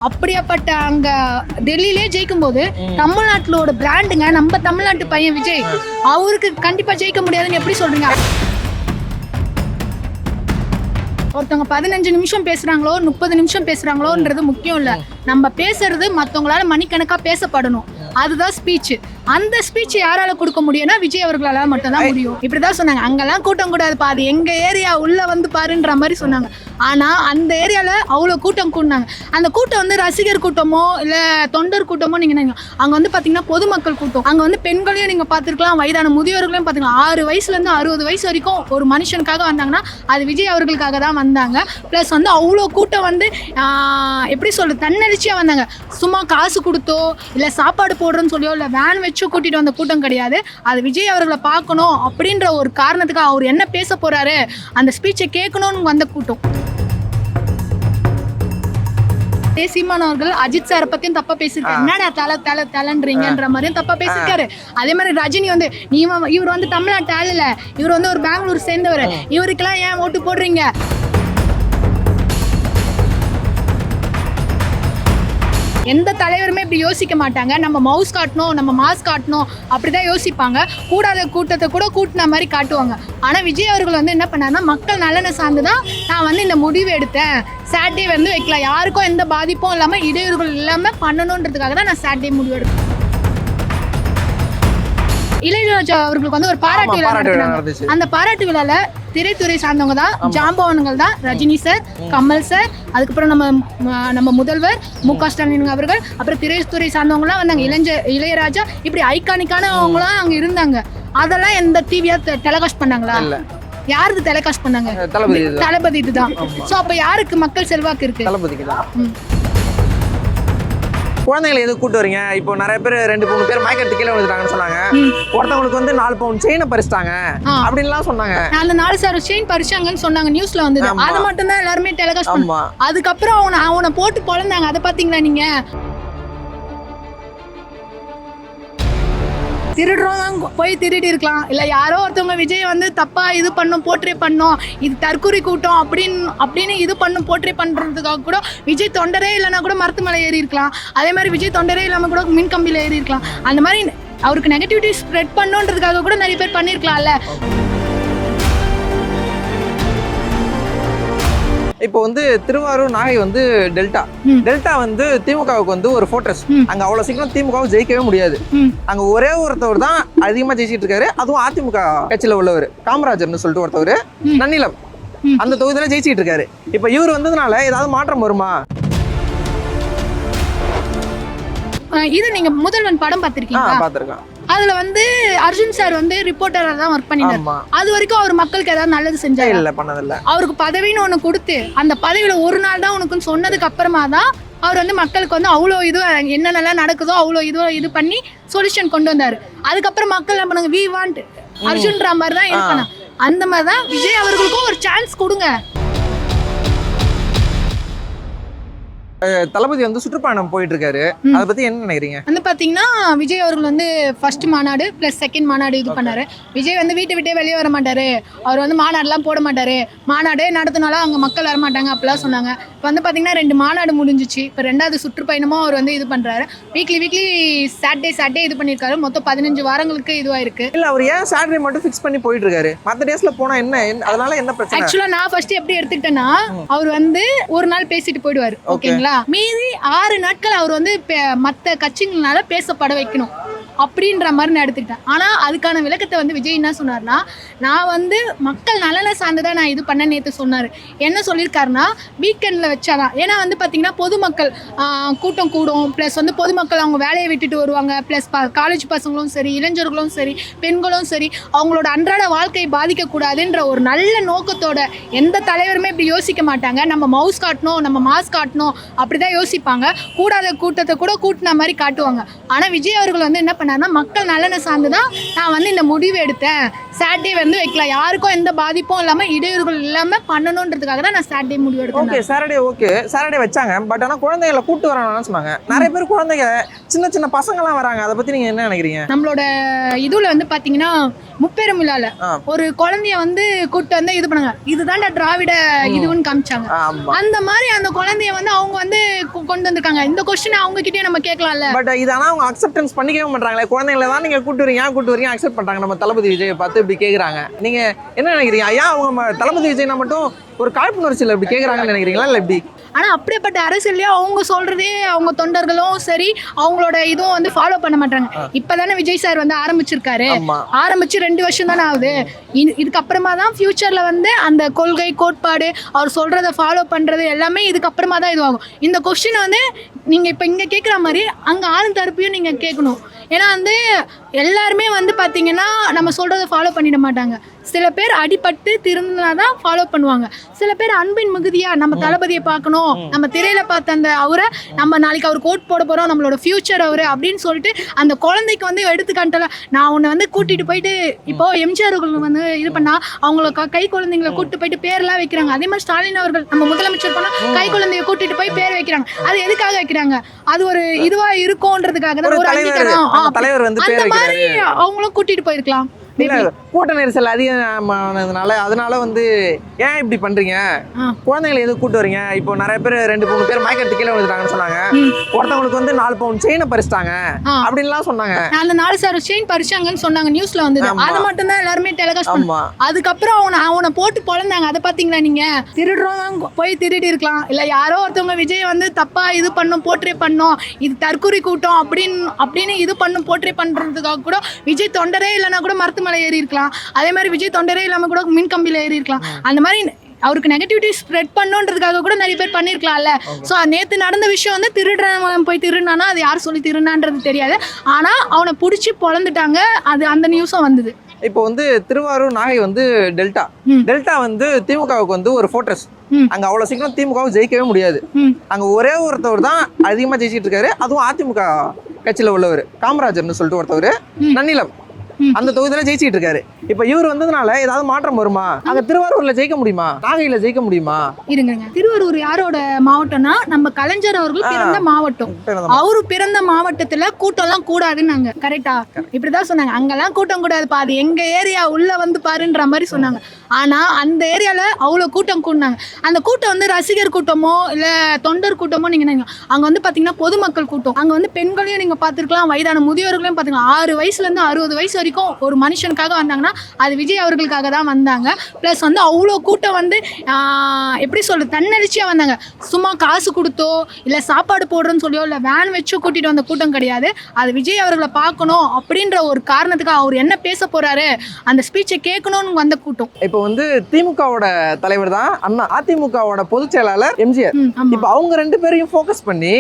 அப்படியாப்பட்ட அங்க டெல்லியிலே ஜெயிக்கும் போது தமிழ்நாட்டிலோட பிராண்டுங்க நம்ம தமிழ்நாட்டு பையன் விஜய் அவருக்கு கண்டிப்பா ஜெயிக்க முடியாதுன்னு எப்படி சொல்றீங்க? ஒருத்தவங்க 15 நிமிஷம் பேசுறாங்களோ 30 நிமிஷம் பேசுறாங்களோன்றது முக்கியம் இல்ல. நம்ம பேசுறது மத்தவங்களால மணிக்கணக்கா பேசப்படணும். அதுதான் ஸ்பீச். அந்த ஸ்பீச் யாரால கொடுக்க முடியும்னா விஜய் அவர்களால மட்டும்தான் முடியும். இப்படிதான் சொன்னாங்க, அங்கெல்லாம் கூட்டம் கூடாது பாரு, எங்க ஏரியா உள்ள வந்து பாருன்ற மாதிரி சொன்னாங்க. ஆனா அந்த ஏரியால அவ்வளவு கூட்டம் கூடினாங்க. அந்த கூட்டம் வந்து ரசிகர் கூட்டமோ இல்ல தொண்டர் கூட்டமோ நீங்க அங்க வந்து பாத்தீங்கன்னா பொதுமக்கள் கூட்டம். அங்க வந்து பெண்களையும் நீங்க பாத்துருக்கலாம், வயதான முதியோர்களையும் பாத்துக்கலாம். 6 வயசுல இருந்து 60 வயசு வரைக்கும் ஒரு மனுஷனுக்காக வந்தாங்கன்னா அது விஜய் அவர்களுக்காக தான் வந்தாங்க. பிளஸ் வந்து அவ்வளோ கூட்டம் வந்து எப்படி சொல்றது, தன்னெழுச்சியா வந்தாங்க. சும்மா காசு கொடுத்தோ இல்ல சாப்பாடு போடுறோன்னு சொல்லியோ இல்ல வேன் வச்சு கூட்டிட்டு வந்த கூட்டம் கிடையாது. அது விஜய் அவர்களை பார்க்கணும் அப்படின்ற ஒரு காரணத்துக்கு அவர் என்ன பேச போறாரு அந்த ஸ்பீச்சை கேட்கணும்னு வந்த கூட்டம். சீமான் அவர்கள் அஜித் சாரை பத்தியும் தப்பா பேசிருக்காரு. என்னடா தலைன்றீங்கன்ற மாதிரியும் தப்பா பேசிருக்காரு. அதே மாதிரி ரஜினி வந்து இவர் வந்து தமிழ்நாட்டு ஆள் இல்ல, இவர் வந்து ஒரு பெங்களூர் சேர்ந்தவர், இவருக்கெல்லாம் ஏன் ஓட்டு போடுறீங்க? எந்த தலைவருமே இப்படி யோசிக்க மாட்டாங்க. நம்ம மவுஸ் காட்டணும், நம்ம மாஸ் காட்டணும் அப்படிதான் யோசிப்பாங்க. கூடாத கூட்டத்தை கூட கூட்டின மாதிரி காட்டுவாங்க. ஆனா விஜய் அவர்கள் வந்து என்ன பண்ணாருன்னா மக்கள் நலனை சார்ந்துதான் நான் வந்து இந்த முடிவு எடுத்தேன். சாட்டர்டே வந்து வைக்கலாம், யாருக்கும் எந்த பாதிப்பும் இல்லாம இடையூறுகள் இல்லாம பண்ணணும்ன்றதுக்காக தான் நான் சாட்டர்டே முடிவு எடுத்தேன். இளையராஜா அவர்களுக்கு வந்து ஒரு பாராட்டு விழா நடத்தினாங்க. அந்த பாராட்டு விழால திரைத்துறை சார்ந்தவங்க தான், ஜாம்பவான்கள் தான், ரஜினி சார், கமல் சார், அதுக்கப்புறம் நம்ம முதல்வர் மு.க. ஸ்டாலின் அவர்கள், அப்புறம் திரைத்துறை சார்ந்தவங்களாம் வந்தாங்க. இளையராஜா இப்படி ஐகானிக்கானவங்களாம் அங்க இருந்தாங்க. அதெல்லாம் எந்த டிவியா டெலிகாஸ்ட் பண்ணாங்களா? யாருக்கு டெலிகாஸ்ட் பண்ணாங்க? தளபதி தான். சோ அப்ப யாருக்கு மக்கள் செல்வாக்கு இருக்கு? தளபதிக்கு தான். குழந்தைங்களை எதுவும் கூட்டு வரீங்க? இப்போ நிறைய பேர் 2-3 பேர் மயக்கத்து கீழே விழுந்துட்டாங்கன்னு சொன்னாங்க. ஒருத்தவங்களுக்கு வந்து 4 பவுன் செயினை பறிச்சிட்டாங்க அப்படின்லாம் சொன்னாங்க. அந்த 4 சார் செயின் பறிச்சாங்கன்னு சொன்னாங்க, நியூஸ்ல வந்தது. அது மட்டும் தான் எல்லாருமே டெலிகாஸ்ட் பண்ணாங்க. அதுக்கப்புறம் அவனை போட்டு பொழந்தாங்க. அதை பாத்தீங்களா நீங்க? திருடுறவங்க போய் திருடி இருக்கலாம், இல்ல யாரோ ஒருத்தவங்க விஜய் வந்து தப்பா இது பண்ணும், போர்ட்ரே பண்ணோம், இது தற்கொலை கூட்டம் அப்படின்னு இது பண்ணும், போர்ட்ரே பண்றதுக்காக கூட விஜய் தொண்டரே இல்லைன்னா கூட மரத்து மேலே ஏறி இருக்கலாம். அதே மாதிரி விஜய் தொண்டரே இல்லாம கூட மின் கம்பியில ஏறி இருக்கலாம். அந்த மாதிரி அவருக்கு நெகட்டிவிட்டி ஸ்ப்ரெட் பண்ணுன்றதுக்காக கூட நிறைய பேர் பண்ணிருக்கலாம்ல. இப்போ வந்து திருவாரூர் நாகை வந்து டெல்டா வந்து திமுகவுக்கு வந்து ஒரு ஃபோர்ட்ரஸ். அங்க அவ்வளவு சீக்கிரம் திமுக ஜெயிக்கவே முடியாது. அங்க ஒரே ஒருத்தவர் தான் அதிகமா ஜெயிச்சிட்டு இருக்காரு, அதுவும் அதிமுக கட்சியில உள்ளவர், காமராஜர்னு சொல்லிட்டு ஒருத்தவர், நன்னிலம் அந்த தொகுதியில ஜெயிச்சிட்டு இருக்காரு. இப்ப இவர் வந்ததுனால ஏதாவது மாற்றம் வருமா? இது நீங்க முதல்வன் படம் பார்த்திருக்கீங்களா? பார்த்திருக்கேன். அதுல வந்து அர்ஜுன் சார் வந்து ரிப்போர்ட்டரா தான் ஒர்க் பண்ணினாரு. அது வரைக்கும் அவர் மக்களுக்கு ஏதாவது நல்லது செஞ்சாரு? இல்ல, பண்ணதில்ல. அவருக்கு பதவின்னு ஒண்ணு கொடுத்து அந்த பதவியில ஒரு நாள் தான் உனக்குன்னு சொன்னதுக்கு அப்புறமா தான் அவர் வந்து மக்களுக்கு வந்து அவ்வளோ இது என்னென்னலாம் நடக்குதோ அவ்வளோ இது பண்ணி சொல்யூஷன் கொண்டு வந்தாரு. அதுக்கப்புறம் மக்கள் என்ன பண்ணுங்க, வி வாண்ட் அர்ஜுன்ற மாதிரி தான் இருக்கணும். அந்த மாதிரி தான் விஜய் அவர்களுக்கும் ஒரு சான்ஸ் கொடுங்க. தளபதி வந்து சுற்றுப்பயணம் போயிட்டு இருக்காரு, அதை பத்தி என்ன நினைக்கிறீங்க? வந்து பாத்தீங்கன்னா விஜய் அவர்கள் வந்து ஃபர்ஸ்ட் மாநாடு பிளஸ் செகண்ட் மாநாடு இது பண்ணாரு. விஜய் வந்து வீட்டை விட்டே வெளியே வர மாட்டாரு, அவர் வந்து மாநாடுலாம் போட மாட்டாரு, மாநாடே நடத்தினாலும் அங்க மக்கள் வர மாட்டாங்க அப்படிலாம் சொன்னாங்க. இப்போ வந்து பாத்தீங்கன்னா 2 மாநாடு முடிஞ்சிச்சு. இப்போ 2வது சுற்றுப்பயணமும் அவர் வந்து இது பண்றாரு. வீக்லி சாட்டர்டே இது பண்ணிருக்காரு. மொத்தம் 15 வாரங்களுக்கு இதுவாயிருக்கு. இல்ல, அவர் ஏன் சாட்டர்டே மட்டும் ஃபிக்ஸ் பண்ணி போயிட்டு இருக்காரு? மத்த டேஸ்ல போனா என்ன, அதனால என்ன பிரச்சனை? ஆக்சுவலா நான் ஃபர்ஸ்ட் எப்படி எடுத்துக்கிட்டேன்னா, அவர் வந்து ஒரு நாள் பேசிட்டு போயிடுவாரு, ஓகேங்களா? மீதி 6 நாட்கள் அவர் வந்து மற்ற கட்சிகளால பேசப்பட வைக்கணும் அப்படின்ற மாதிரி நான் எடுத்துக்கிட்டேன். ஆனால் அதுக்கான விளக்கத்தை வந்து விஜய் என்ன சொன்னார்னா, நான் வந்து மக்கள் நலனை சார்ந்துதான் நான் இது பண்ண நேற்று சொன்னார். என்ன சொல்லியிருக்காருன்னா, வீக்கெண்டில் வச்சாதான். ஏன்னா வந்து பார்த்தீங்கன்னா பொதுமக்கள் கூட்டம் கூடும், ப்ளஸ் வந்து பொதுமக்கள் அவங்க வேலையை விட்டுட்டு வருவாங்க, ப்ளஸ் காலேஜ் பசங்களும் சரி, இளைஞர்களும் சரி, பெண்களும் சரி, அவங்களோட அன்றாட வாழ்க்கையை பாதிக்கக்கூடாதுன்ற ஒரு நல்ல நோக்கத்தோட எந்த தலைவருமே இப்படி யோசிக்க மாட்டாங்க. நம்ம மவுஸ் காட்டணும், நம்ம மாஸ் காட்டணும் அப்படிதான் யோசிப்பாங்க. கூடாத கூட்டத்தை கூட கூட்டின மாதிரி காட்டுவாங்க. ஆனால் விஜய் அவர்கள் வந்து என்ன பண்ண பண்ணாருன்னா மக்கள் நலனை சார்ந்துதான் நான் வந்து இந்த முடிவு எடுத்தேன். சாட்டர்டே வந்து வைக்கலாம், யாருக்கும் எந்த பாதிப்பும் இல்லாம இடையூறுகள் இல்லாம பண்ணணும்ன்றதுக்காக தான் நான் சாட்டர்டே முடிவு எடுத்தேன். சாட்டர்டே வச்சாங்க. பட் ஆனா குழந்தைகளை கூட்டு வராங்கன்னு சொன்னாங்க. நிறைய பேர் குழந்தைங்க சின்ன சின்ன பசங்கலாம் வராங்க. அதை பத்தி நீங்க என்ன நினைக்கிறீங்க? நம்மளோட இதுல வந்து பாத்தீங்கன்னா முப்பெரும் விழால ஒரு குழந்தைய வந்து கூட்டு வந்து இது பண்ணாங்க, இதுதான் திராவிட இதுன்னு காமிச்சாங்க. அந்த மாதிரி அந்த குழந்தைய வந்து அவங்க வந்து கொண்டு வந்திருக்காங்க. இந்த கொஸ்டின் அவங்க கிட்டே நம்ம கேட்கலாம்ல. பட் இது ஆனா அவங்க அக்செப்டன்ஸ் பண்ணிக்கவே மாட்டாங்களே. குழந்தைகளை தான் நீங்க கூட்டு வரீங்க அக்செப்ட் பண்றாங்க. நம்ம தளபதி விஜயை பார்த்து இப்படி கேக்குறாங்க. நீங்க என்ன நினைக்கிறீங்க? ஐயா அவங்க தளபதி விஜய்னா மட்டும் ஒரு காழ்ப்புணர்ச்சியில் இப்படி கேட்குறாங்கன்னு நினைக்கிறீங்களா இல்லை எப்படி? ஆனால் அப்படியேப்பட்ட அரசியலையும் அவங்க சொல்றதே அவங்க தொண்டர்களும் சரி அவங்களோட இதுவும் வந்து ஃபாலோ பண்ண மாட்டாங்க. இப்பதானே விஜய் சார் வந்து ஆரம்பிச்சிருக்காரு, ஆரம்பிச்சு 2 வருஷம் தானே ஆகுது. இதுக்கப்புறமா தான் ஃபியூச்சர்ல வந்து அந்த கொள்கை கோட்பாடு அவர் சொல்றதை ஃபாலோ பண்றது எல்லாமே இதுக்கப்புறமா தான் இதுவாகும். இந்த கொஸ்டின் வந்து நீங்க இப்ப இங்க கேட்குற மாதிரி அங்க ஆளும் தரப்பையும் நீங்க கேட்கணும். ஏன்னா வந்து எல்லாருமே வந்து பார்த்தீங்கன்னா நம்ம சொல்கிறத ஃபாலோ பண்ணிட மாட்டாங்க. சில பேர் அடிபட்டு திருந்தினாதான் ஃபாலோ பண்ணுவாங்க. சில பேர் அன்பின் மிகுதியாக நம்ம தளபதியை பார்க்கணும், நம்ம திரையில் பார்த்த அந்த அவரை நம்ம நாளைக்கு அவர் கோட் போட போகிறோம், நம்மளோட ஃபியூச்சர் அவர் அப்படின்னு சொல்லிட்டு அந்த குழந்தைக்கு வந்து எடுத்துக்காட்டல. நான் உன்னை வந்து கூட்டிகிட்டு போயிட்டு இப்போ எம்ஜிஆர் அவர்கள் வந்து இது பண்ணால் அவங்கள கை குழந்தைங்களை கூப்பிட்டு போயிட்டு பேர்லாம் வைக்கிறாங்க. அதே மாதிரி ஸ்டாலின் அவர்கள் நம்ம முதலமைச்சர் போனால் கை குழந்தைய கூட்டிகிட்டு போய் பேர் வைக்கிறாங்க. அது எதுக்காக வைக்கிறாங்க? அது ஒரு இதுவாக இருக்கும்ன்றதுக்காக தான். ஒரு அந்த மாதிரி அவங்களும் கூட்டிட்டு போயிருக்கலாம். கூட்ட நெரிசல் அதிகமானதுனால அதனால வந்து ஏன் இப்படி பண்றீங்க, குழந்தைங்களை எதுவும் கூட்டு வரீங்க? இப்போ நிறைய பேர் 2-3 பேர் மயக்கத்து கீழே வந்துட்டாங்கன்னு சொன்னாங்க. ஒருத்தவங்களுக்கு வந்து 4 பவுன் செயினை பறிச்சிட்டாங்க அப்படின்லாம் சொன்னாங்க. அந்த 4 செயின் பறிச்சாங்கன்னு சொன்னாங்க, நியூஸ்ல வந்தது. அது மட்டும் தான் எல்லாருமே டெலிகாஸ்ட் பண்ணாங்க. அதுக்கப்புறம் அவனை போட்டு பொழந்தாங்க. அதை பாத்தீங்களா நீங்க? திருடுறோம் போய் திருடி இருக்கலாம், இல்ல யாரோ ஒருத்தவங்க விஜய் வந்து தப்பா இது பண்ணும் போர்ட்ரே பண்ணோம், இது தற்கொலை கூட்டம் அப்படின்னு இது பண்ணும் போர்ட்ரே பண்றதுக்காக கூட விஜய் தொண்டரே இல்லைன்னா கூட மரத்து மேலே ஏறி இருக்கலாம். அதே மாதிரி விஜய் தொண்டரே இல்லாம கூட மின் கம்பியில ஏறி இருக்கலாம். அந்த மாதிரி அவருக்கு நெகட்டிவிட்டி ஸ்ப்ரெட் பண்ணுன்றதுக்காக கூட நிறைய பேர் பண்ணிருக்கலாம்ல. ஸோ நேற்று நடந்த விஷயம் வந்து திருடுறவன் போய் திருடினானா அது யார் சொல்லி திருடினான்றது தெரியாது. ஆனா அவனை பிடிச்சி பொழந்துட்டாங்க. அது அந்த நியூஸும் வந்தது. இப்போ வந்து திருவாரூர் நாகை வந்து டெல்டா வந்து திமுகவுக்கு வந்து ஒரு ஃபோர்ட்ரஸ். அங்க அவ்வளவு சீக்கிரம் திமுகவும் ஜெயிக்கவே முடியாது. அங்க ஒரே ஒருத்தவர் தான் அதிகமா ஜெயிச்சிட்டு இருக்காரு, அதுவும் அதிமுக கட்சியில உள்ளவர். காமராஜர்னு சொல்லிட்டு ஒருத்தவர் நன்னிலம் அந்த தொகுதியில ஜெயிச்சிட்டு இருக்காரு. இப்ப இவர் வந்ததுனால ஏதாவது மாற்றம் வருமா? அங்க திருவாரூர்ல ஜெயிக்க முடியுமா, நாகையில ஜெயிக்க முடியுமா? இருங்க, திருவாரூர் யாரோட மாவட்டம்னா நம்ம கலைஞர் அவர்கள் பிறந்த மாவட்டம். அவரு பிறந்த மாவட்டத்துல கூட்டம் எல்லாம் கூடாதுன்னு கரெக்டா இப்படிதான் சொன்னாங்க. அங்கெல்லாம் கூட்டம் கூடாது, பாது எங்க ஏரியா உள்ள வந்து பாருன்ற மாதிரி சொன்னாங்க. ஆனா அந்த ஏரியால அவ்வளவு கூட்டம் கூடினாங்க. அந்த கூட்டம் வந்து ரசிகர் கூட்டமோ இல்ல தொண்டர் கூட்டமோ நீங்க அங்க வந்து பாத்தீங்கன்னா பொதுமக்கள் கூட்டம். அங்க வந்து பெண்களையும் நீங்க பாத்துருக்கலாம், வயதான முதியோர்களையும் பாத்துக்கலாம். 6 வயசுல இருந்து 60 வயசு வரைக்கும் ஒரு மனுஷனுக்காக வந்தாங்கன்னா அது விஜய் அவர்களுக்காக தான் வந்தாங்க. பிளஸ் வந்து அவ்வளோ கூட்டம் வந்து எப்படி சொல்றது, தன்னெழுச்சியா வந்தாங்க. சும்மா காசு கொடுத்தோ இல்ல சாப்பாடு போடுறோன்னு சொல்லியோ இல்ல வேன் வச்சோ கூட்டிட்டு வந்த கூட்டம் கிடையாது. அது விஜய் அவர்களை பார்க்கணும் அப்படின்ற ஒரு காரணத்துக்காக அவர் என்ன பேச போறாரு அந்த ஸ்பீச்சை கேட்கணும்னு வந்த கூட்டம். இப்போ வந்து திமுகவோட தலைவர் தான் அண்ணா, அதிமுகவோட பொதுச் செயலாளர் எம்ஜிஆர். இப்போ அவங்க 2 பேரையும் ஃபோக்கஸ் பண்ணி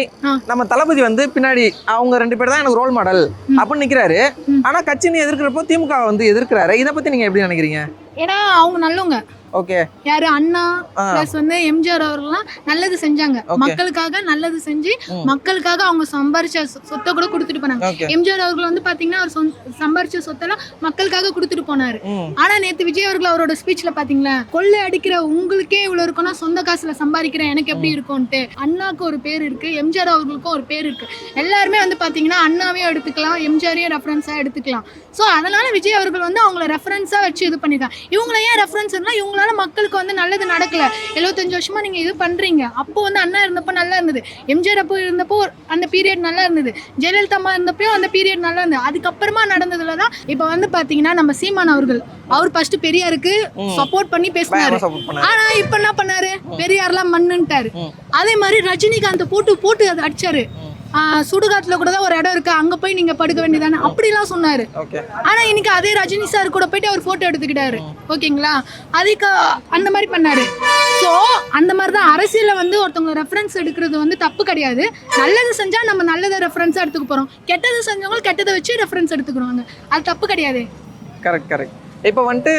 நம்ம தளபதி வந்து பின்னாடி அவங்க 2 பேர் தான் எனக்கு ரோல் மாடல் அப்படின்னு நிக்கிறாரு. ஆனா கட்சின்னு எதிர்க்கிறப்போ திமுக வந்து எதிர்க்கிறாரு. இதை பத்தி நீங்க எப்படி நினைக்கிறீங்க? ஏன்னா அவங்க நல்லவங்க. ஓகே, யாரு அண்ணா பிளஸ் வந்து எம்ஜிஆர் அவர்கள்லாம் நல்லது செஞ்சாங்க, மக்களுக்காக நல்லது செஞ்சு மக்களுக்காக அவங்க சம்பாரிச்ச சொத்தை கூட கொடுத்துட்டு போனாங்க. எம்ஜிஆர் அவர்கள் வந்து பாத்தீங்கன்னா அவர் சம்பாரிச்ச சொத்தெல்லாம் மக்களுக்காக கொடுத்துட்டு போனாரு. ஆனா நேத்து விஜய் அவர்கள் அவரோட ஸ்பீச்ல பாத்தீங்களா, கொள்ளை அடிக்கிற உங்களுக்கே இவ்வளவு இருக்குன்னா சொந்த காசுல சம்பாதிக்கிறேன் எனக்கு எப்படி இருக்கும்ட்டு. அண்ணாக்கு ஒரு பேர் இருக்கு, எம்ஜிஆர் அவர்களுக்கும் ஒரு பேர் இருக்கு. எல்லாருமே வந்து பாத்தீங்கன்னா அண்ணாவையும் எடுத்துக்கலாம், எம்ஜிஆரையும் ரெஃபரன்ஸா எடுத்துக்கலாம். ஸோ அதனால விஜய் அவர்கள் வந்து அவங்கள ரெஃபரன்ஸா வச்சு இது பண்ணிருக்காங்க. இவங்கள ஏன் ரெஃபரன்ஸ்னா இவங்க மக்களுக்கு வந்து நல்லது நடக்கல. 75 வருஷமா நீங்க இது பண்றீங்க. அப்போ வந்து அண்ணா இருந்தப்போ நல்லா இருந்தது, எம்ஜிஆர் அப்போ இருந்தப்போ அந்த பீரியட் நல்லா இருந்தது, ஜெயலலிதா அம்மா இருந்தப்போ அந்த பீரியட் நல்லா இருந்தது. அதுக்கப்புறமா நடந்ததுலதான் இப்ப வந்து பாத்தீங்கன்னா நம்ம சீமான் அவர்கள் அவர் ஃபர்ஸ்ட் பெரியாருக்கு சப்போர்ட் பண்ணி பேசினாரு. ஆனா இப்ப என்ன பண்ணாரு, பெரியார்லாம் மண்ணுன்ட்டாரு. அதே மாதிரி ரஜினிகாந்த் போட்டு அதை அடிச்சாரு. சுடுகாட்டுல கூட தான் ஒரு இடம் இருக்கு, அங்க போய் நீங்க படுக்க வேண்டியதானே அப்படிலாம் சொன்னாரு. ஆனா இன்னைக்கு அதே ரஜினி சார் கூட போயிட்டு அவர் போட்டோ எடுத்துக்கிட்டாரு. ஓகேங்களா, அதுக்கு அந்த மாதிரி பண்ணாரு. ஸோ அந்த மாதிரி தான் அரசியல வந்து ஒருத்தவங்க ரெஃபரன்ஸ் எடுக்கிறது வந்து தப்பு கிடையாது. நல்லது செஞ்சா நம்ம நல்லதை ரெஃபரன்ஸா எடுத்துக்க போறோம், கெட்டது செஞ்சவங்க கெட்டதை வச்சு ரெஃபரன்ஸ் எடுத்துக்கிறோம். அது தப்பு கிடையாது. கரெக்ட். இப்போ வந்துட்டு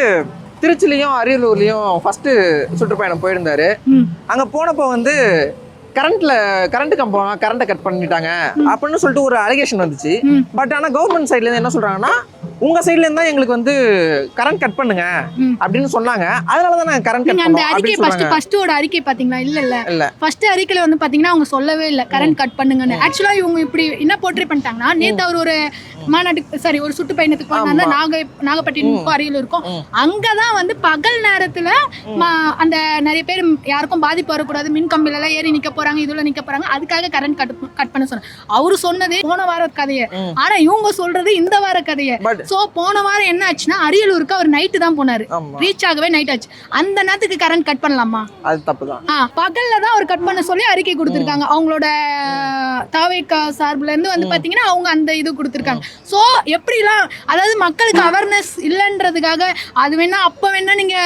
திருச்சிலையும் அரியலூர்லயும் ஃபர்ஸ்ட் சுற்றுப்பயணம் போயிருந்தாரு. அங்க போனப்போ வந்து கரண்ட் கம்பம் கரண்ட்டை கட் பண்ணிட்டாங்க அப்படின்னு சொல்லிட்டு ஒரு அலிகேஷன் வந்துச்சு. பட் ஆனா கவர்மெண்ட் சைட்ல இருந்து என்ன சொல்றாங்கன்னா உங்க சைடுல இருந்தா எங்களுக்கு வந்து கரண்ட் கட் பண்ணுங்க அப்படின்னு சொன்னாங்க. அதனாலதான் நாங்க கரண்ட் கட் அந்த பண்ணோம் அறிக்கை அப்படின்னு சொல்றாங்க. ஃபர்ஸ்டோட அறிக்கை பாத்தீங்களா? இல்ல இல்ல ஃபர்ஸ்ட் அறிக்கையில வந்து பாத்தீங்கன்னா அவங்க சொல்லவே இல்ல கரண்ட் கட் பண்ணுங்கன்னு. ஆக்சுவலா இவங்க இப்படி என்ன போர்ட்ரே பண்ணிட்டாங்கன்னா, நேத்து அவர் ஒரு மாநாட்டுக்கு ஒரு சுற்றுப்பயணத்துக்கு போனாங்க நாகப்பட்டினம் அரியலூருக்கும். அங்கதான் வந்து பகல் நேரத்துல அந்த நிறைய பேர் யாருக்கும் பாதிப்பு வரக்கூடாது, மின் கம்பில எல்லாம் ஏறி நிக்க போறாங்க, இதுல நிக்க போறாங்க, அதுக்காக கரண்ட் கட் பண்ண சொன்னாங்க. அவரு சொன்னது போன வார கதையை, ஆனா இவங்க சொல்றது இந்த வார கதையை. சோ போன வாரம் என்ன ஆச்சுன்னா அரியலூருக்கு அவர் நைட்டு தான் போனாரு, ரீச் ஆகவே நைட் ஆச்சு. அந்த நேரத்துக்கு கரண்ட் கட் பண்ணலாமா? அது தப்புதான். பகல்ல தான் அவர் கட் பண்ண சொல்லி அறிக்கை கொடுத்திருக்காங்க. அவங்களோட தாவேகா சார்புல இருந்து வந்து பாத்தீங்கன்னா அவங்க அந்த இது கொடுத்திருக்காங்க. சோ எப்படிலாம், அதாவது மக்களுக்கு அவேர்னஸ் இல்லைன்றதுக்காக அது வேணா அப்ப வேணா நீங்க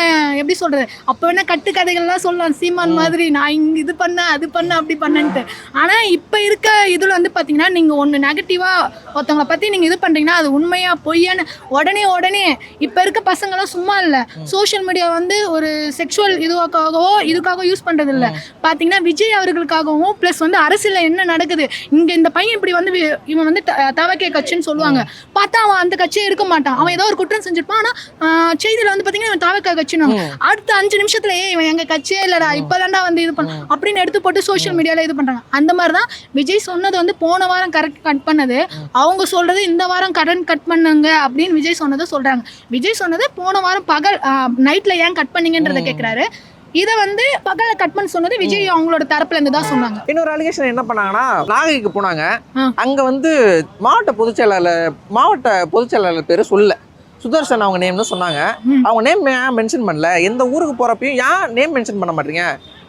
எப்படி சொல்றது, அப்ப வேணா கட்டுக்கதைகள்லாம் சொல்லலாம் சீமான் மாதிரி, நான் இங்க இது பண்ண அது பண்ண அப்படி பண்ணன்ட்டு. ஆனா இப்ப இருக்க இதுல வந்து பாத்தீங்கன்னா நீங்க ஒண்ணு நெகட்டிவா ஒருத்தவங்களை பத்தி நீங்க இது பண்றீங்கன்னா அது உண்மையா பொய்யான்னு உடனே இப்ப இருக்க பசங்க எல்லாம் சும்மா இல்ல, சோசியல் மீடியா வந்து ஒரு செக்ஷுவல் இதுக்காக யூஸ் பண்றது இல்ல. பாத்தீங்கன்னா விஜய் அவர்களுக்காகவும் பிளஸ் வந்து அரசியல்ல என்ன நடக்குது, இங்க இந்த பையன் இப்படி வந்து இவன் வந்து தவக்கே கட்சின்னு சொல்லுவாங்க, பார்த்தா அவன் அந்த கட்சியே இருக்க மாட்டான், அவன் ஏதோ ஒரு குற்றம் செஞ்சிருப்பான். ஆனா செய்தியில வந்து பாத்தீங்கன்னா இவன் தவக்கா கட்சின்னு அடுத்த 5 நிமிஷத்துல இவன் எங்க கட்சியே இல்லடா இப்பதான்டா வந்து இது பண்ண அப்படின்னு எடுத்து போட்டு சோசியல் மீடியால இது பண்றாங்க. அந்த மாதிரிதான் விஜய் சொன்னது வந்து போன வாரம் கரெக்ட் கட் பண்ணது, அவங்க சொல்றது இந்த வாரம் கரண்ட் கட் பண்ணுங்க அப்படின்னு விஜய் சொன்னதை சொல்றாங்க. விஜய் சொன்னது போன வாரம் பகல் நைட்ல ஏன் கட் பண்ணீங்கன்றத கேக்குறாரு. இதை வந்து பகல கட் பண்ண சொன்னது விஜய் அவங்களோட தரப்புல இருந்து தான் சொன்னாங்க. இன்னொரு அலிகேஷன் என்ன பண்ணாங்கன்னா, நாகைக்கு போனாங்க, அங்க வந்து மாவட்ட பொதுச்செயலாளர் பேரு சொல்ல சுதர்சன் அவங்க நேம்னு சொன்னாங்க. அவங்க நேம் ஏன் மென்ஷன் பண்ணல? எந்த ஊருக்கு போறப்பையும் ஏன் நேம் மென்ஷன் பண்ண மாட்டீங்க?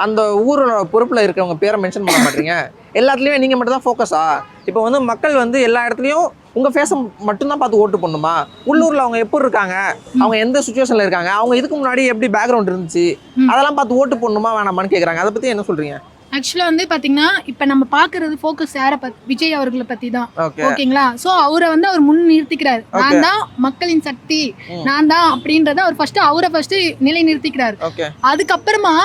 அந்த ஊரோட பொறுப்புல இருக்கிறவங்க பேரை மென்ஷன் பண்ண மாட்டீங்க? எல்லாத்துலயுமே நீங்க மட்டும் தான் ஃபோக்கஸா? இப்போ வந்து மக்கள் வந்து எல்லா இடத்துலயும் உங்க ஃபேஸை மட்டும்தான் பார்த்து ஓட்டு பண்ணுமா? உள்ளூர்ல அவங்க எப்படி இருக்காங்க, அவங்க எந்த சுச்சுவேஷன்ல இருக்காங்க, அவங்க இதுக்கு முன்னாடி எப்படி பேக்ரவுண்ட் இருந்துச்சு, அதெல்லாம் பார்த்து ஓட்டு பண்ணணுமா வேணாமான்னு கேக்குறாங்க. அதை பத்தி என்ன சொல்றீங்க? ஆக்சுவலா வந்து பாத்தீங்கன்னா இப்ப நம்ம பாக்குறது ஃபோக்கஸ் யாரை பத்தி, விஜய் அவர்களை பத்தி தான். ஓகேங்களா? சோ அவரை வந்து அவர் முன் நிறுத்திக்கிறாரு, நான் தான் மக்களின் சக்தி, நான் தான் அப்படின்றத அவர் அவரை ஃபர்ஸ்ட் நிலை நிறுத்திக்கிறாரு. அதுக்கப்புறமா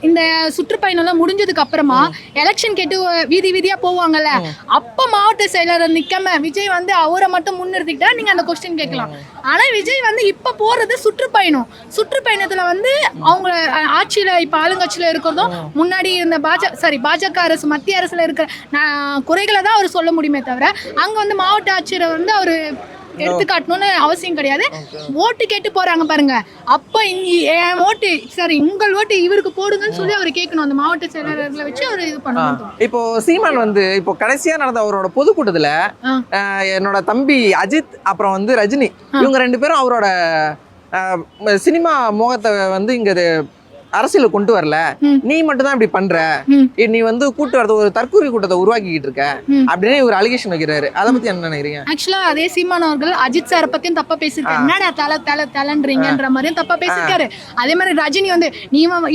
இந்த சுற்றுப்பயணம் எல்லாம் முடிஞ்சதுக்கு அப்புறமா எலெக்ஷன் கேட்டு வீதி வீதியா போவாங்கல்ல, அப்ப மாவட்ட செயலர் நிக்காம விஜய் வந்து அவரை மட்டும் முன்னிறுத்திக்கிட்டா நீங்க அந்த கொஸ்டின் கேட்கலாம். ஆனா விஜய் வந்து இப்ப போறது சுற்றுப்பயணத்துல வந்து அவங்க ஆட்சியில இப்ப ஆளுங்கட்சியில இருக்கிறதும் முன்னாடி இருந்த பாஜக அரசு மத்திய அரசுல இருக்கிற குறைகளை தான் அவர் சொல்ல முடியுமே தவிர அங்க வந்து மாவட்ட ஆட்சியரை வந்து அவரு எடுத்துக்காட்டணும்னு அவசியம் கிடையாது. ஓட்டு கேட்டு போறாங்க பாருங்க, அப்ப என் ஓட்டு உங்கள் ஓட்டு இவருக்கு போடுங்கன்னு சொல்லி அவர் கேட்கணும். அந்த மாவட்ட செயலாளர்களை வச்சு அவர் இது பண்ணணும். இப்போ சீமான் வந்து இப்போ கடைசியா நடந்த அவரோட பொதுக்கூட்டத்துல என்னோட தம்பி அஜித் அப்புறம் வந்து ரஜினி இவங்க 2 பேரும் அவரோட சினிமா மோகத்தை வந்து இங்க அரசியல கொண்டு வரல, நீ மட்டும் தான் இப்படி பண்ற, நீ வந்து கூட்டு வரது ஒரு தற்கூரி கூட்டத்தை உருவாக்கிட்டு இருக்க அப்படின்னு ஒரு அலிகேஷன் வைக்கிறாரு. அதை பத்தி என்ன நினைக்கிறீங்க? ஆக்சுவலா அதே சீமான் அவர்கள் அஜித் சாரை பத்தியும் தப்பா பேசிருக்காரு, என்னடா தலன்றீங்கன்ற மாதிரியும் தப்பா பேசிருக்காரு. அதே மாதிரி ரஜினி வந்து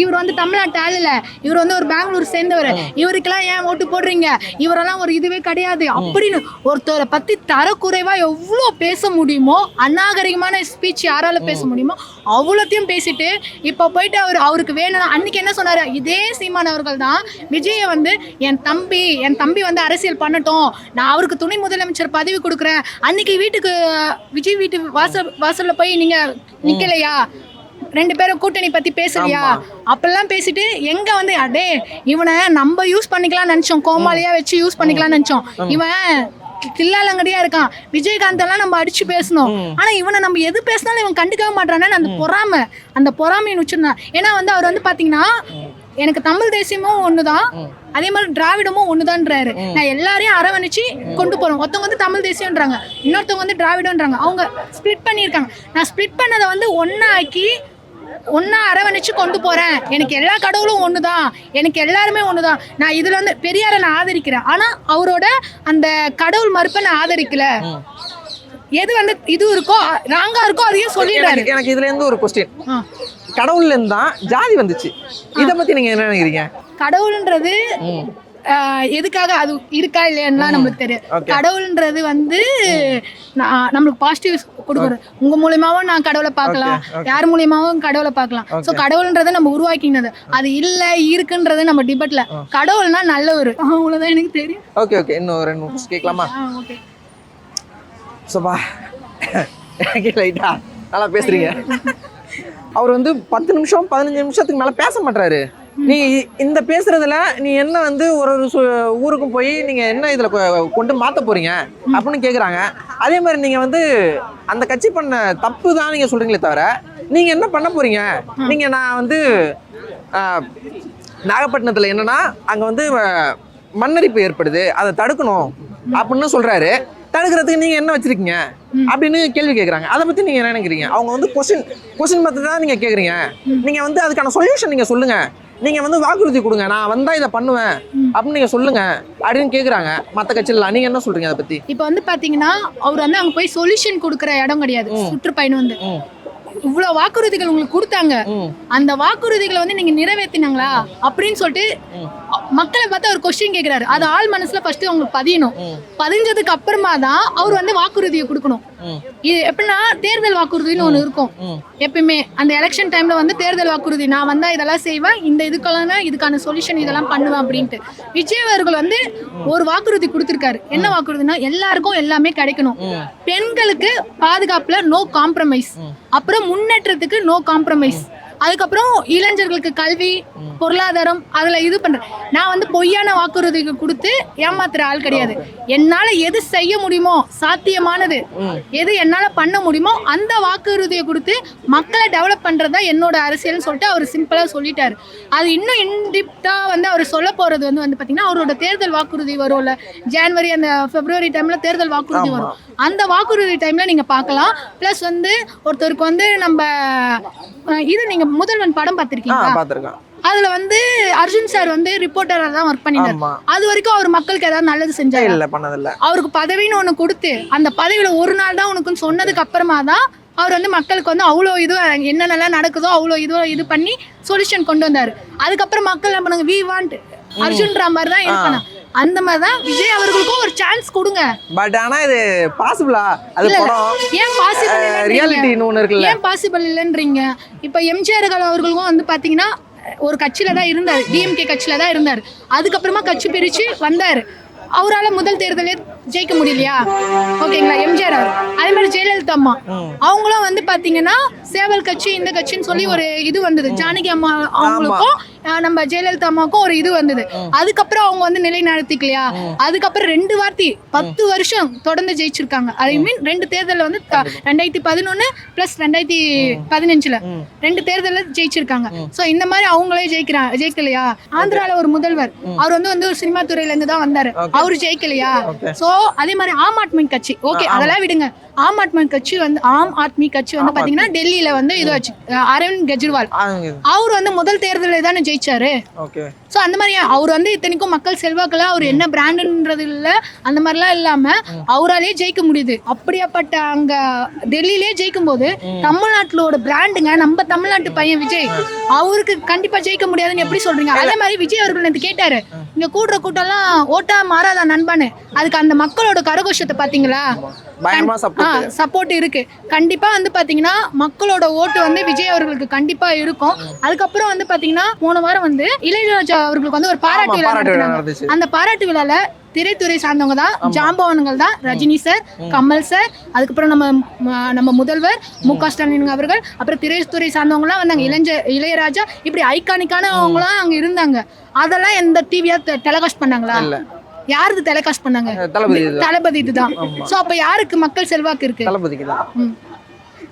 இவர் வந்து தமிழ்நாட்டு ஆள் இல்ல, இவர் வந்து ஒரு பெங்களூர் சேர்ந்தவர், இவருக்கெல்லாம் ஏன் ஓட்டு போடுறீங்க, இவரெல்லாம் ஒரு இதுவே கிடையாது அப்படின்னு ஒருத்தரை பத்தி தரக்குறைவா எவ்வளவு பேச முடியுமோ, அநாகரிகமான ஸ்பீச் யாரால பேச முடியுமோ அவ்வளோத்தையும் பேசிட்டு இப்ப போயிட்டு அவருக்கு வேணும். அன்னைக்கு என்ன சொன்னாரு, இதே சீமான் அவர்கள் தான் விஜயை வந்து என் தம்பி வந்து அரசியல் பண்ணட்டும், நான் அவருக்கு துணை முதலமைச்சர் பதவி கொடுக்குறேன், அன்னைக்கு விஜய் வீட்டு வாசல்ல போய் நீங்க நிக்கலையா, 2 பேரும் கூட்டணி பத்தி பேசலையா, அப்பெல்லாம் பேசிட்டு எங்க வந்து அடே இவனை நம்ம யூஸ் பண்ணிக்கலாம் நினைச்சோம், கோமாளியா வச்சு யூஸ் பண்ணிக்கலாம் நினைச்சோம், இவன் தில்லாலங்கடியா இருக்கான், விஜயகாந்த் எல்லாம் நம்ம அடிச்சு பேசணும், ஆனா இவனை நம்ம எது பேசினாலும் இவன் கண்டுக்கவே மாட்டானே, அந்த பொறாமையை வச்சிருந்தான். ஏன்னா வந்து அவர் வந்து பாத்தீங்கன்னா எனக்கு தமிழ் தேசியமும் ஒண்ணுதான், அதே மாதிரி திராவிடமும் ஒண்ணுதான்றாரு. நான் எல்லாரையும் அரவணைச்சு கொண்டு போறோம். ஒருத்தவங்க வந்து தமிழ் தேசியம்ன்றாங்க, இன்னொருத்தவங்க வந்து திராவிடம்ன்றாங்க. அவங்க ஸ்பிளிட் பண்ணியிருக்காங்க. நான் ஸ்பிளிட் பண்ணதை வந்து ஒன்னா அரவணைச்சு கொண்டு போறேன். எனக்கு எல்லா கடவுளும் ஒண்ணுதான், எனக்கு எல்லாருமே ஒண்ணுதான். நான் இதுல வந்து பெரியாரை நான் ஆதரிக்கிறேன், ஆனா அவரோட அந்த கடவுள் மறுப்பை நான் ஆதரிக்கல. எது வந்து இது இருக்கோ ராங்கா இருக்கோ அதையும் சொல்லிடுறாரு. எனக்கு இதுல இருந்து ஒரு கொஸ்டின், கடவுள்ல இருந்தா ஜாதி வந்துச்சு, இத பத்தி நீங்க என்ன நினைக்கிறீங்க? கடவுள்ன்றது எதுக்காக அது இருக்கா இல்லையான்லாம் நம்மளுக்கு தெரியும். Okay. கடவுள்ன்றது வந்து நம்மளுக்கு பாசிட்டிவ் கொடுக்குறது. உங்க மூலியமாவும் நான் கடவுளை பார்க்கலாம், யார் மூலியமாவும் கடவுளை பார்க்கலாம். ஸோ கடவுள்ன்றதை நம்ம உருவாக்கினது, அது இல்ல இருக்குன்றது நம்ம டிபேட்ல. கடவுள்னா நல்லவர், அவ்வளவுதான் எனக்கு தெரியும். ஓகே ஓகே, இன்னும் 2 நிமிஷம் கேட்கலாமா? ஓகே. சோபா லைட்டா நல்லா பேசுறீங்க. அவர் வந்து 10 நிமிஷம் 15 நிமிஷத்துக்கு மேல பேச மாட்டாரு. நீ இந்த பேசுறதுல நீ என்ன வந்து ஒரு ஊருக்கும் போய் நீங்க என்ன இதுல கொண்டு மாத்த போறீங்க அப்படின்னு கேக்குறாங்க. அதே மாதிரி நீங்க வந்து அந்த கட்சி பண்ண தப்பு தான் நீங்க சொல்றீங்களே தவிர நீங்க என்ன பண்ண போறீங்க? நீங்க நான் வந்து நாகப்பட்டினத்துல என்னன்னா அங்க வந்து மண்ணரிப்பு ஏற்படுது, அதை தடுக்கணும் அப்படின்னு சொல்றாரு. தடுக்கிறதுக்கு நீங்க என்ன வச்சிருக்கீங்க அப்படின்னு கேள்வி கேட்குறாங்க. அதை பத்தி நீங்க என்ன நினைக்கிறீங்க? அவங்க வந்து கொஸ்டின் பார்த்து தான் நீங்க கேக்குறீங்க. நீங்க வந்து அதுக்கான சொல்யூஷன் நீங்க சொல்லுங்க, நீங்க வந்து வாக்குறுதி கொடுங்க, நான் வந்தா இதை பண்ணுவேன் அப்படின்னு நீங்க சொல்லுங்க அப்படின்னு கேக்குறாங்க மற்ற கட்சியில. நீங்க என்ன சொல்றீங்க அதை பத்தி? இப்போ வந்து பாத்தீங்கன்னா அவர் வந்து அங்க போய் சொல்யூஷன் கொடுக்குற இடம் கிடையாது. சுற்றுப்பயணம் வந்து இவ்வளவு வாக்குறுதிகள் உங்களுக்கு கொடுத்தாங்க, அந்த வாக்குறுதிகளை வந்து நீங்க நிறைவேற்றினாங்களா அப்படின்னு சொல்லிட்டு மக்களை பார்த்து அவர் கொஸ்டின் கேட்கிறாரு. அது ஆள் மனசுல ஃபர்ஸ்ட் அவங்களுக்கு பதியணும். பதிஞ்சதுக்கு அப்புறமா தான் அவர் வந்து வாக்குறுதியை கொடுக்கணும். இது எப்படின்னா தேர்தல் வாக்குறுதின்னு ஒண்ணு இருக்கும் எப்பயுமே. அந்த எலெக்ஷன் டைம்ல வந்து தேர்தல் வாக்குறுதி, நான் வந்தா இதெல்லாம் செய்வேன், இந்த இதுக்கான சொல்யூஷன் இதெல்லாம் பண்ணுவேன் அப்படின்ட்டு. விஜய் அவர்கள் வந்து ஒரு வாக்குறுதி கொடுத்திருக்காரு. என்ன வாக்குறுதினா எல்லாருக்கும் எல்லாமே கிடைக்கணும், பெண்களுக்கு பாதுகாப்புல நோ காம்ப்ரமைஸ், அப்புறம் முன்னேற்றத்துக்கு நோ காம்ப்ரமைஸ், அதுக்கப்புறம் இளைஞர்களுக்கு கல்வி பொருளாதாரம் அதுல இது பண்றேன். நான் வந்து பொய்யான வாக்குறுதிகள் கொடுத்து ஏமாத்துற ஆள் கிடையாது. என்னால எது செய்ய முடியுமோ, சாத்தியமானது எது என்னால பண்ண முடியுமோ அந்த வாக்குறுதியை கொடுத்து மக்களை டெவலப் பண்றதா என்னோட அரசியல்னு சொல்லிட்டு அவர் சிம்பிளா சொல்லிட்டாரு. அது இன்னும் இன்டிப்டா வந்து அவர் சொல்ல போறது வந்து பாத்தீங்கன்னா அவரோட தேர்தல் வாக்குறுதி வரும்ல, ஜனவரி அந்த பிப்ரவரி டைம்ல தேர்தல் வாக்குறுதி வரும். அந்த வாக்குறுதி டைம்ல நீங்க பார்க்கலாம். பிளஸ் வந்து ஒருத்தருக்கு வந்து நம்ம இது நீங்க முதல்வன் படம் பார்த்திருக்கீங்களா? அதுல வந்து அர்ஜுன் சார் வந்து ரிப்போர்ட்டரா தான் ஒர்க் பண்ணிட்டாரு. அது வரைக்கும் அவர் மக்களுக்கு ஏதாவது நல்லது செஞ்சாரு இல்ல? பண்ணதில்ல. அவருக்கு பதவின்னு ஒண்ணு கொடுத்து அந்த பதவியில ஒரு நாள் தான் உனக்குன்னு சொன்னதுக்கு அப்புறமா தான் அவர் வந்து மக்களுக்கு வந்து அவ்வளோ இது என்னென்னலாம் நடக்குதோ அவ்வளோ இது பண்ணி சொல்யூஷன் கொண்டு வந்தாரு. அதுக்கப்புறம் மக்கள் என்ன பண்ணுங்க, வி வாண்ட் அர்ஜுன்ற மாதிரி தான் இருக்கணும். அந்த மாதிரி தான் விஜய் அவர்களுக்கும் ஒரு சான்ஸ் கொடுங்க. பட் ஆனா இது பாசிபிளா? அது படம் ஏன் பாசிபிள் ரியாலிட்டின்னு ஒன்னு இருக்குல்ல, ஏன் பாசிபிள் இல்லன்றீங்க? இப்போ எம்ஜிஆர் அவர்களுக்கும் வந்து பாத்தீங்கன்னா ஒரு கட்சியில தான் இருந்தார், டிஎம்கே கட்சியில தான் இருந்தார். அதுக்கப்புறமா கட்சி பிரிச்சு வந்தாரு. அவரால் முதல் தேர்தலே ஜெயிக்க முடியலையா? ஓகேங்களா? எம்ஜிஆர் அவர். அதே மாதிரி ஜெயலலிதா அம்மா அவங்களும் வந்து பாத்தீங்கன்னா சேவல் கட்சி இந்த கட்சின்னு சொல்லி ஒரு இது வந்தது. ஜானகி அம்மா அவங்களுக்கும் நம்ம ஜெயலலிதா அம்மாவுக்கும் ஒரு இது வந்தது. அதுக்கப்புறம் அவங்க வந்து நிலைநிறுத்திக்கலையா? அதுக்கப்புறம் 2 வாட்டி 10 வருஷம் தொடர்ந்து ஜெயிச்சிருக்காங்க. ஐ மீன் 2 தேர்தலில் வந்து 2011 பிளஸ் 2015 2 தேர்தலில் ஜெயிச்சிருக்காங்க. ஸோ இந்த மாதிரி அவங்களே ஜெயிக்கலையா? ஆந்திரால ஒரு முதல்வர் அவர் வந்து ஒரு சினிமா துறையில இருந்து தான் வந்தாரு, அவரு ஜெயிக்கலையா? சோ அதே மாதிரி ஆம் ஆத்மி கட்சி, ஓகே அதெல்லாம் விடுங்க. ஆம் ஆத்மி கட்சி வந்து பாத்தீங்கன்னா டெல்லியில வந்து இது வச்சு அரவிந்த் கெஜ்ரிவால் அவர் வந்து முதல் தேர்தலில் தானே ஜெயிச்சாரு. சோ அந்த மாதிரி அவர் வந்து இத்தனைக்கும் மக்கள் செல்வாக்குல அவர் என்ன பிராண்டுன்றது இல்ல, அந்த மாதிரிலாம் இல்லாம அவராலே ஜெயிக்க முடியுது. அப்படியாப்பட்ட அங்க டெல்லியிலே ஜெயிக்கும் போது தமிழ்நாட்டிலோட பிராண்டுங்க, நம்ம தமிழ்நாட்டு பையன் விஜய், அவருக்கு கண்டிப்பா ஜெயிக்க முடியாதுன்னு எப்படி சொல்றீங்க? அதே மாதிரி விஜய் அவர்கள் எனக்கு கேட்டாரு, இங்க கூடுற கூட்டம்லாம் ஓட்டா மாறாதா நண்பான்னு. அதுக்கு அந்த மக்களோட கரகோஷத்தை பாத்தீங்களா? சப்போர்ட் இருக்கு. கண்டிப்பா வந்து பாத்தீங்கன்னா மக்களோட ஓட்டு வந்து விஜய் அவர்களுக்கு கண்டிப்பா இருக்கும். அதுக்கப்புறம் வந்து பாத்தீங்கன்னா போன வாரம் வந்து இளையராஜா அவர்களுக்கு வந்து ஒரு பாராட்டு விழா நடத்தினாங்க. அந்த பாராட்டு விழால திரைத்துறை சார்ந்தவங்க தான், ஜாம்பவான்கள் தான், ரஜினி சார், கமல் சார், அதுக்கப்புறம் நம்ம முதல்வர் மு.க. ஸ்டாலின் அவர்கள், அப்புறம் திரைத்துறை சார்ந்தவங்கலாம் வந்தாங்க. இளையராஜா இப்படி ஐகானிக்கானவங்களாம் அங்க இருந்தாங்க. அதெல்லாம் எந்த டிவியா டெலிகாஸ்ட் பண்ணாங்களா? யாருக்கு டெலிகாஸ்ட் பண்ணாங்க? தளபதி இதுதான். சோ அப்ப யாருக்கு மக்கள் செல்வாக்கு இருக்கு? தளபதிக்கு தான்.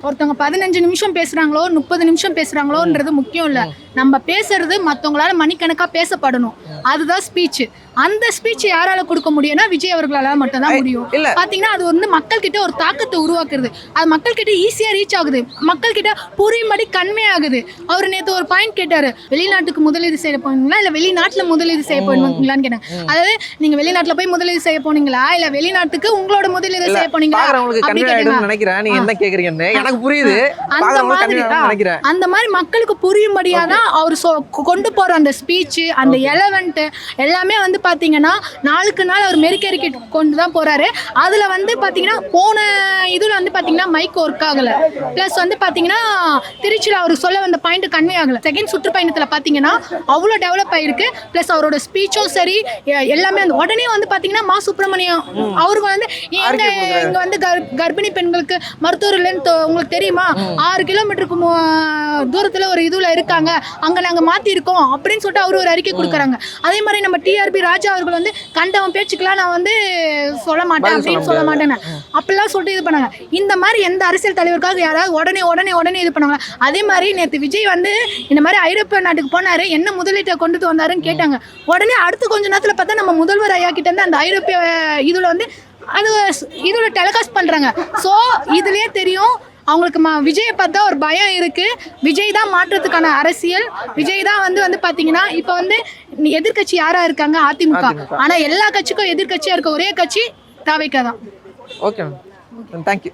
ஒருத்தவங்க 15 நிமிஷம் பேசுறாங்களோ 30 நிமிஷம் பேசுறாங்களோன்றது முக்கியம் இல்ல. நம்ம பேசுறது மத்தவங்களால மணிக்கணக்கா பேசப்படணும், அதுதான் ஸ்பீச். அந்த ஸ்பீச் யாரால கொடுக்க முடியும்னா விஜய் அவர்களால மட்டும் தான் முடியும். பாத்தீங்கன்னா அது வந்து மக்கள் கிட்ட ஒரு தாக்கத்தை உருவாக்குறது, அது மக்கள் கிட்ட ஈஸியா ரீச் ஆகுது, மக்கள் கிட்ட புரியும்படி கண்மையாகுது. அவர் நேற்று ஒரு பாயிண்ட் கேட்டாரு, வெளிநாட்டுக்கு முதலீடு செய்ய போனீங்களா இல்ல வெளிநாட்டுல முதலீடு செய்ய போனீங்களான்னு கேட்டாங்க. அதாவது நீங்க வெளிநாட்டுல போய் முதலீடு செய்ய போனீங்களா இல்ல வெளிநாட்டுக்கு உங்களோட முதலீடு செய்ய போனீங்களா நினைக்கிறேன். நீங்க என்ன கேக்குறீங்கன்னு எனக்கு புரியுது. அந்த மாதிரி மக்களுக்கு புரியும்படியா தான் அவர் கொண்டு போற அந்த ஸ்பீச், அந்த எலவென்ட் எல்லாமே வந்து பார்த்தீங்கன்னா நாளுக்கு நாள் அவர் மெருக்கேறிக்கி கொண்டு தான் போறாரு. அதுல வந்து பார்த்தீங்கன்னா போன இதுல வந்து பார்த்தீங்கன்னா மைக் ஒர்க் ஆகல, ப்ளஸ் வந்து பார்த்தீங்கன்னா திருச்சியில் அவர் சொல்ல வந்த பாயிண்ட் கன்வே ஆகல. செகண்ட் சுற்றுப்பயணத்தில் பார்த்தீங்கன்னா அவ்வளோ டெவலப் ஆயிருக்கு. ப்ளஸ் அவரோட ஸ்பீச்சும் சரி எல்லாமே வந்து உடனே வந்து பார்த்தீங்கன்னா மா சுப்பிரமணியம் அவருக்கு வந்து இங்க வந்து கர்ப்பிணி பெண்களுக்கு மருத்துவர் இல்லைன்னு உங்களுக்கு தெரியுமா, 6 கிலோமீட்டருக்கு தூரத்துல ஒரு இதுல இருக்காங்க, அங்க நாங்க மாத்தி இருக்கோம் அப்படின்னு சொல்லிட்டு அவரு ஒரு அறிக்கை கொடுக்குறாங்க. அதே மாதிரி நம்ம டிஆர்பி ராஜா அவர்கள் வந்து கண்டவன் பேச்சுக்கெல்லாம் நான் வந்து சொல்ல மாட்டேன் அப்படின்னு சொல்ல மாட்டேன் அப்படிலாம் சொல்லிட்டு இது பண்ணாங்க. இந்த மாதிரி எந்த அரசியல் தலைவருக்காக யாராவது உடனே உடனே உடனே இது பண்ணாங்க. அதே மாதிரி நேற்று விஜய் வந்து இந்த மாதிரி ஐரோப்பிய நாட்டுக்கு போனாரு, என்ன முதலீட்டை கொண்டுட்டு வந்தாருன்னு கேட்டாங்க. உடனே அடுத்து கொஞ்ச நேரத்துல பார்த்தா நம்ம முதல்வர் ஐயா கிட்ட இருந்து அந்த ஐரோப்பிய இதுல வந்து அது இதுல டெலிகாஸ்ட் பண்றாங்க. ஸோ இதுலயே தெரியும் அவங்களுக்கு விஜயை பார்த்தா ஒரு பயம் இருக்கு. விஜய் தான் மாற்றத்துக்கான அரசியல். விஜய் தான் வந்து பாத்தீங்கன்னா இப்ப வந்து எதிர்கட்சி யாரா இருக்காங்க, அதிமுக. ஆனா எல்லா கட்சிக்கும் எதிர்கட்சியா இருக்க ஒரே கட்சி தாவேகா தான். Okay ma'am, thank you.